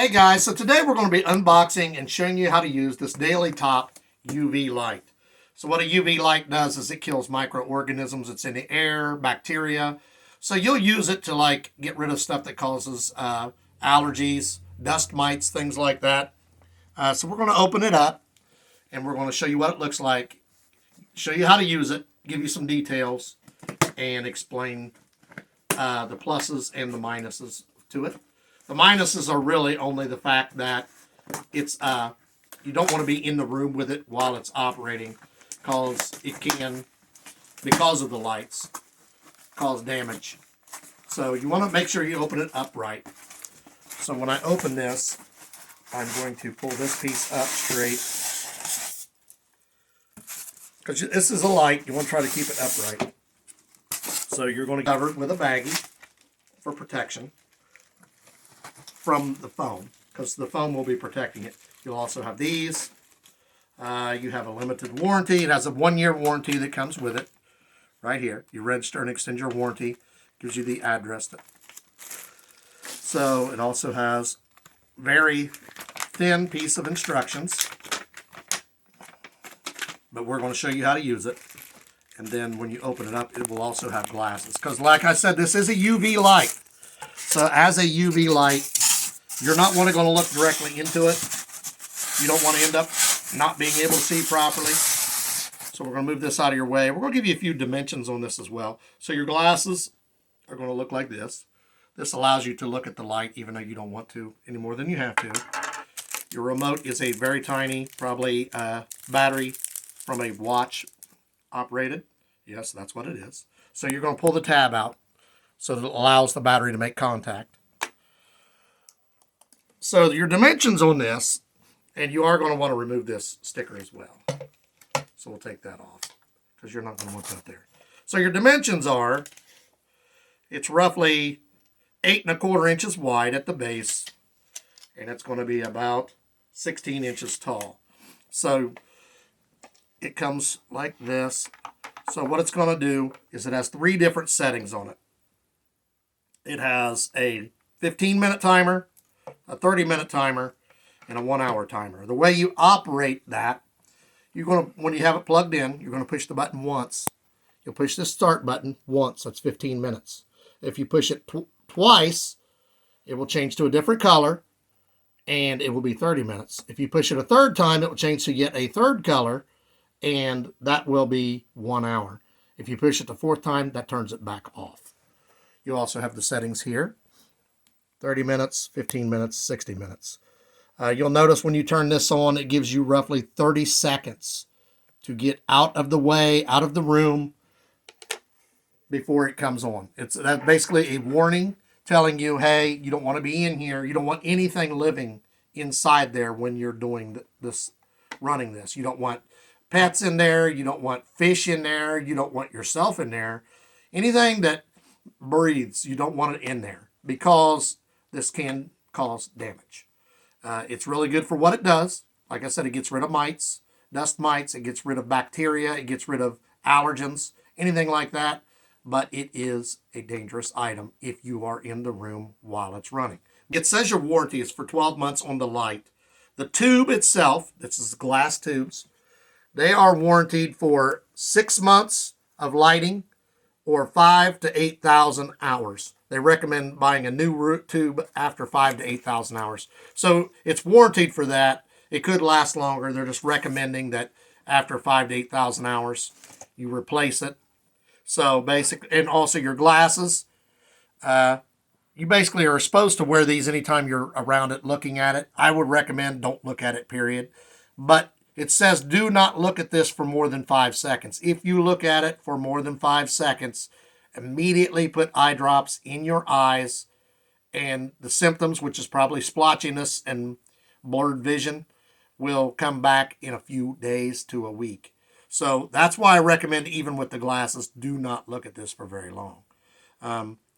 Hey guys, so today we're going to be unboxing and showing you how to use this Dailytop UV light. So what a UV light does is it kills microorganisms. It's in the air, bacteria. So you'll use it to like get rid of stuff that causes allergies, dust mites, things like that. So we're going to open it up and we're going to show you what it looks like, show you how to use it, give you some details, and explain the pluses and the minuses to it. The minuses are really only the fact that it's you don't want to be in the room with it while it's operating, because it can, because of the lights, cause damage. So you want to make sure you open it upright. So when I open this, I'm going to pull this piece up straight, because this is a light. You want to try to keep it upright. So you're going to cover it with a baggie for protection from the foam, because the foam will be protecting it. You'll also have these. You have a limited warranty. It has a 1-year warranty that comes with it. Right here. You register and extend your warranty. Gives you the address. So it also has very thin piece of instructions. But we're going to show you how to use it. And then when you open it up, it will also have glasses. Because like I said, this is a UV light. So as a UV light, you're not going to look directly into it. You don't want to end up not being able to see properly. So we're going to move this out of your way. We're going to give you a few dimensions on this as well. So your glasses are going to look like this. This allows you to look at the light even though you don't want to any more than you have to. Your remote is a very tiny, probably battery from a watch operated. Yes, that's what it is. So you're going to pull the tab out so that it allows the battery to make contact. So your dimensions on this, and you are going to want to remove this sticker as well. So we'll take that off because you're not going to want that there. So your dimensions are, it's roughly 8¼ inches wide at the base, and it's going to be about 16 inches tall. So it comes like this. So what it's going to do is it has 3 different settings on it. It has a 15-minute timer, a 30-minute timer, and a 1-hour timer. The way you operate that, you're going to, when you have it plugged in, you're going to push the button once. You'll push the start button once. That's 15 minutes. If you push it twice, it will change to a different color, and it will be 30 minutes. If you push it a third time, it will change to yet a third color, and that will be 1 hour. If you push it the 4th time, that turns it back off. You also have the settings here. 30 minutes, 15 minutes, 60 minutes. You'll notice when you turn this on, it gives you roughly 30 seconds to get out of the way, out of the room, before it comes on. That's basically a warning telling you, hey, you don't want to be in here. You don't want anything living inside there when you're doing this, running this. You don't want pets in there. You don't want fish in there. You don't want yourself in there. Anything that breathes, you don't want it in there, because this can cause damage. It's really good for what it does. Like I said, it gets rid of mites, dust mites. It gets rid of bacteria. It gets rid of allergens, anything like that. But it is a dangerous item if you are in the room while it's running. It says your warranty is for 12 months on the light. The tube itself, this is glass tubes, they are warranted for 6 months of lighting or 5,000 to 8,000 hours. They recommend buying a new tube after 5,000 to 8,000 hours. So it's warranted for that. It could last longer. They're just recommending that after 5,000 to 8,000 hours, you replace it. So basically, and also your glasses, you basically are supposed to wear these anytime you're around it, looking at it. I would recommend don't look at it, period. But it says do not look at this for more than 5 seconds. If you look at it for more than 5 seconds, immediately put eye drops in your eyes, and the symptoms, which is probably splotchiness and blurred vision, will come back in a few days to a week. So that's why I recommend, even with the glasses, do not look at this for very long.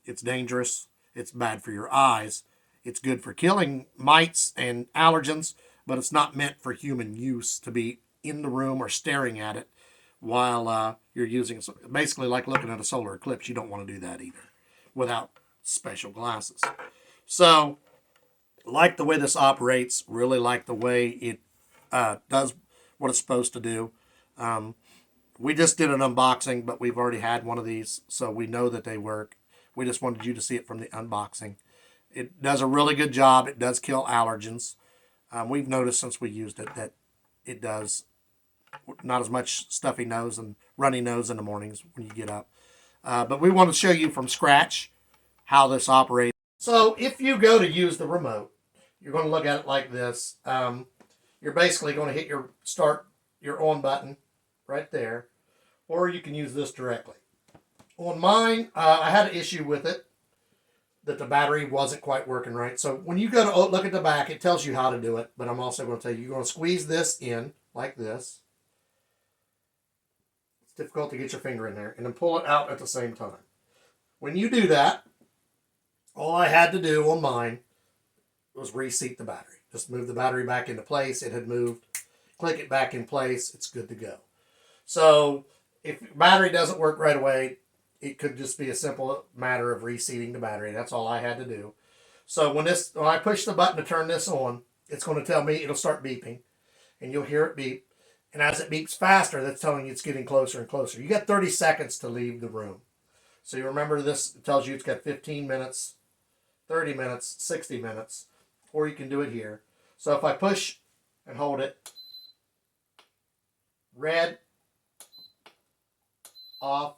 It's dangerous. It's bad for your eyes. It's good for killing mites and allergens, but it's not meant for human use to be in the room or staring at it while you're using it. So basically like looking at a solar eclipse. You don't want to do that either without special glasses. So Like the way this operates, really like the way it does what it's supposed to do. We just did an unboxing, but we've already had one of these, so we know that they work. We just wanted you to see it from the unboxing. It does a really good job. It does kill allergens. We've noticed since we used it that it does not as much stuffy nose and runny nose in the mornings when you get up. But we want to show you from scratch how this operates. So if you go to use the remote, you're going to look at it like this. You're basically going to hit your on button right there, or you can use this directly. On mine, I had an issue with it, that the battery wasn't quite working right. So when you go to look at the back, it tells you how to do it, but I'm also going to tell you, you're going to squeeze this in like this. It's difficult to get your finger in there, and then pull it out at the same time. When you do that, all I had to do on mine was reseat the battery. Just move the battery back into place. It had moved. Click it back in place. It's good to go. So if your battery doesn't work right away, it could just be a simple matter of reseating the battery. That's all I had to do. So when I push the button to turn this on, it's going to tell me, it'll start beeping, and you'll hear it beep. And as it beeps faster, that's telling you it's getting closer and closer. You got 30 seconds to leave the room. So you remember this, it tells you it's got 15 minutes, 30 minutes, 60 minutes, or you can do it here. So if I push and hold it, red, off.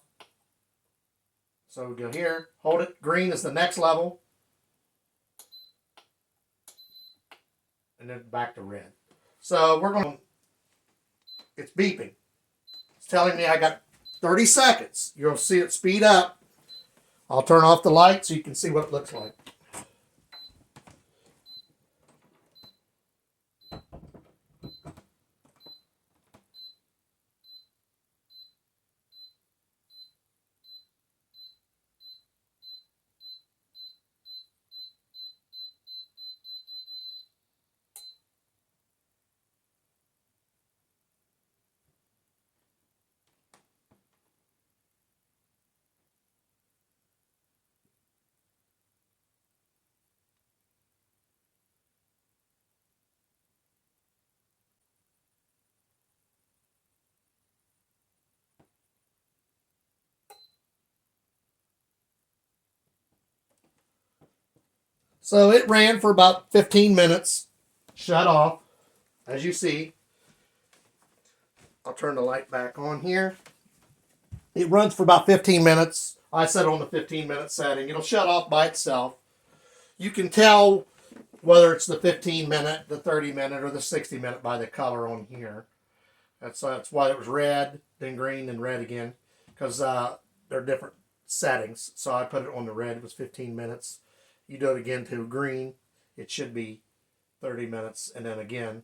So we go here, hold it, green is the next level, and then back to red. So we're going, it's beeping. It's telling me I got 30 seconds. You'll see it speed up. I'll turn off the light so you can see what it looks like. So it ran for about 15 minutes, shut off, as you see. I'll turn the light back on here. It runs for about 15 minutes. I set on the 15-minute setting. It'll shut off by itself. You can tell whether it's the 15-minute, the 30-minute, or the 60-minute by the color on here. That's why it was red, then green, then red again, because they're different settings. So I put it on the red. It was 15 minutes. You do it again to green, it should be 30 minutes, and then again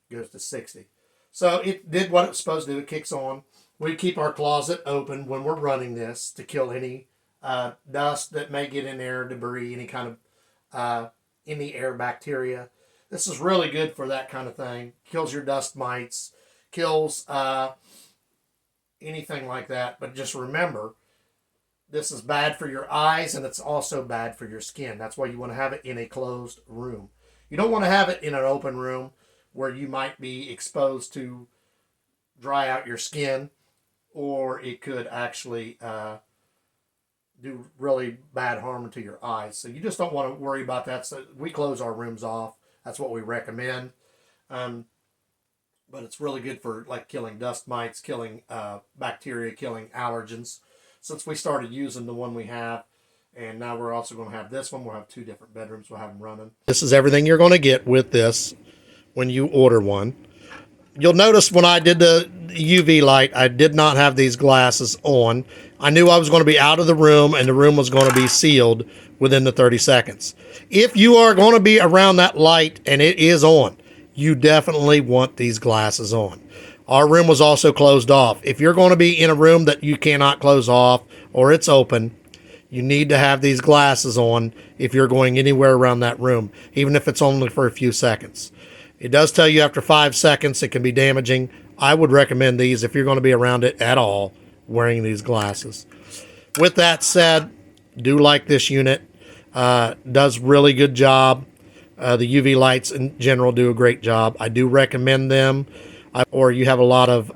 goes to 60. So it did what it was supposed to do. It kicks on. We keep our closet open when we're running this to kill any dust that may get in there, debris, any kind of in the air bacteria. This is really good for that kind of thing. Kills your dust mites, kills anything like that. But just remember, this is bad for your eyes, and it's also bad for your skin. That's why you want to have it in a closed room. You don't want to have it in an open room where you might be exposed to dry out your skin, or it could actually do really bad harm to your eyes. So you just don't want to worry about that. So we close our rooms off. That's what we recommend. But it's really good for like killing dust mites, killing bacteria, killing allergens. Since we started using the one we have, and now we're also going to have this one. We'll have 2 different bedrooms. We'll have them running. This is everything you're going to get with this when you order one. You'll notice when I did the UV light, I did not have these glasses on. I knew I was going to be out of the room, and the room was going to be sealed within the 30 seconds. If you are going to be around that light and it is on, you definitely want these glasses on. Our room was also closed off. If you're going to be in a room that you cannot close off or it's open, you need to have these glasses on if you're going anywhere around that room, even if it's only for a few seconds. It does tell you after 5 seconds it can be damaging. I would recommend these if you're going to be around it at all, wearing these glasses. With that said, do like this unit. Does really good job. The UV lights in general do a great job. I do recommend them. Or you have a lot of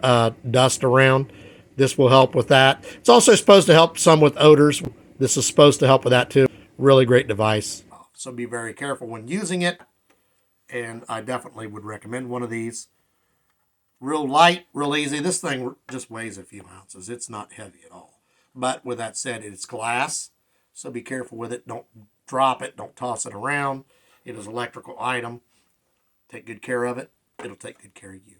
dust around, this will help with that. It's also supposed to help some with odors. This is supposed to help with that too. Really great device. So be very careful when using it. And I definitely would recommend one of these. Real light, real easy. This thing just weighs a few ounces. It's not heavy at all. But with that said, it's glass. So be careful with it. Don't drop it. Don't toss it around. It is an electrical item. Take good care of it. It'll take good care of you.